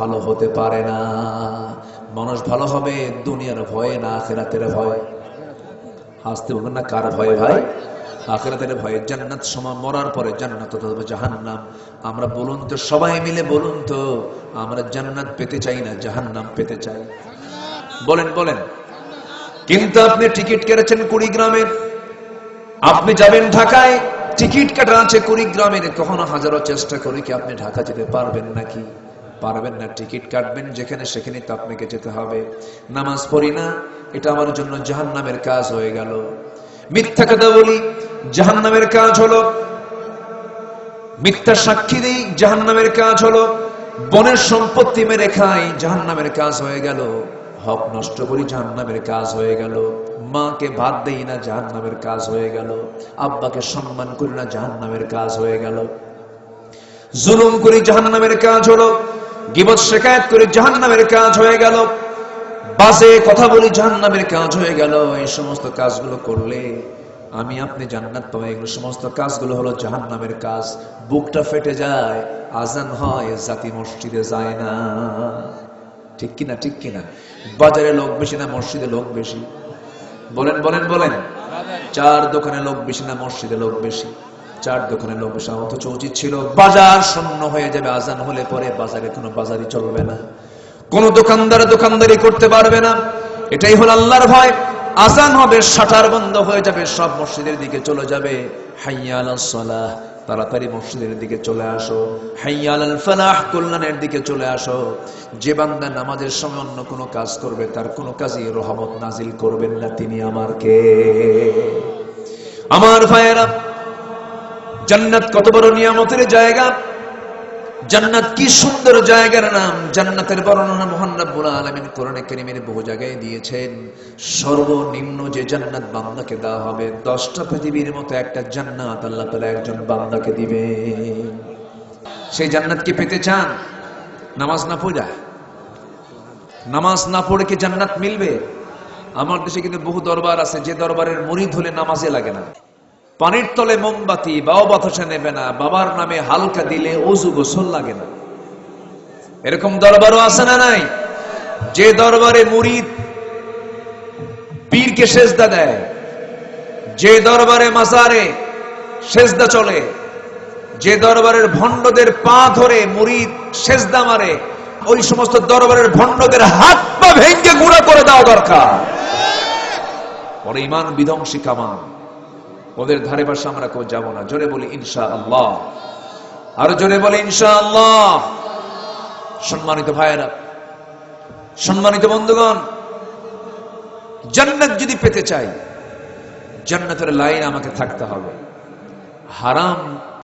ভালো হতে পারে না। মানুষ ভালো হবে দুনিয়ার ভয়ে না আখিরাতের ভয়ে। হাসতে বলবেন না, কার ভয়ে ভাই? আখিরাতের ভয়ে। জান্নাত সময় মরার পরে জান্নাত অথবা জাহান্নাম। আমরা বলুন তো, সবাই মিলে বলুন তো, আমরা জান্নাত পেতে চাই না জাহান্নাম পেতে চাই? বলেন বলেন। কিন্তু আপনি টিকিট কেটেছেন কুড়িগ্রামের, আপনি যাবেন ঢাকায়, টিকিট কাটা আছে কুড়িগ্রামের। কখনো হাজারো চেষ্টা করে কি আপনি ঢাকা যেতে পারবেন নাকি? পারবেন না। টিকিট কাটবেন যেখানে, সেখানে তো আপনাকে যেতে হবে। নামাজ পড়ি না, এটা আমার জন্য জাহান্নামের কাজ হয়ে গেল। মিথ্যা কথা বলি, জাহান্নামের কাজ হলো। মিথ্যা সাক্ষী দেই, জাহান্নামের কাজ হলো। বনের সম্পত্তি মেরে খাই, জাহান্নামের কাজ হয়ে গেল। হক নষ্ট করি, জাহান্নামের কাজ হয়ে গেল। মাকে ভাত দেই না, জাহান্নামের কাজ হয়ে গেল। আব্বাকে সম্মান করি না, জাহান্নামের কাজ হয়ে গেল। জুলুম করি, জাহান্নামের কাজ হলো। গীবত শিকায়াত করে, জাহান্নামের কাজ হয়ে গেল। বাজে কথা বলি, জাহান্নামের কাজ হয়ে গেল। এই সমস্ত কাজগুলো করলে আমি আপনি জান্নাত পাবো? এগুলো সমস্ত কাজগুলো হলো জাহান্নামের কাজ। বুকটা ফেটে যায়, আজান হয়, জাতি মসজিদে যায় না। ঠিক কিনা? ঠিক কিনা? বাজারে লোক বেশি না মসজিদে লোক বেশি? বলেন বলেন বলেন। চার দোকানে লোক বেশি না মসজিদে লোক বেশি? চার দোকানে লোক বেশি। অথচ উচিত ছিল বাজার শূন্য হয়ে যাবে, আজান হলে পরে বাজারে কোনো বাজারই চলবে না, কোন দোকানদার দোকানদারি করতে পারবে না। এটাই হলো আল্লাহর ভয়। আজান হবে, শাটার বন্ধ হয়ে যাবে, সব মসজিদের দিকে চলে যাবে। হাইয়া আলাস সালাহ, তাড়াতাড়ি মসজিদের দিকে চলে আসো। হাইয়া আলাল ফালাহ, কল্যাণের দিকে চলে আসো। যে বান্দা নামাজের সময় অন্য কোনো কাজ করবে, তার কোনো কাজই রহমত নাজিল করবেন না। তিনি আমার কে? আমার ভাইয়েরা, জান্নাত কত বড় নিয়ামতের জায়গা! জান্নাত কি সুন্দর জায়গার নাম! জান্নাতের বর্ণনা মহান রব্বুল আলামিন কোরআনে কারীমের বহু জায়গায় দিয়েছেন। সর্বনিম্ন যে জান্নাত বান্দাকে দেওয়া হবে, 10টা পৃথিবীর মতো একটা জান্নাত আল্লাহ তাআলা একজন বান্দাকে দিবে। সেই জান্নাত কি পেতে চান? নামাজ না পড়া, নামাজ না পড়ে কি জান্নাত মিলবে? আমার দেশে কিন্তু বহু দরবার আছে, যে দরবারের মুরিদ হলে নামাজে লাগে না। পানির তলে মোমবাতি, বাবা বাতাসে নেবে না, বাবার নামে হালকা দিলে ওযু গোসল লাগে না। এরকম দরবারও আছে না নাই? যে দরবারে মুরিদ পীরকে সেজদা দেয়, যে দরবারে মাজারে সেজদা চলে, যে দরবারের ভণ্ডদের পা ধরে মুরিদ সেজদা মারে, ওই সমস্ত দরবারের ভণ্ডদের হাত পা ভেঙে গুঁড়া করে দেওয়া দরকার। ওর ঈমান বিধ্বংসী কামান, ওদের ধারে পাশে আমরা কেউ যাবো না। জোরে বলি ইনশাআল্লাহ, আরো জোরে বলি ইনশাআল্লাহ। সম্মানিত ভাইয়েরা, সম্মানিত বন্ধুগণ, জান্নাত যদি পেতে চাই, জান্নাতের লাইন আমাকে থাকতে হবে। হারাম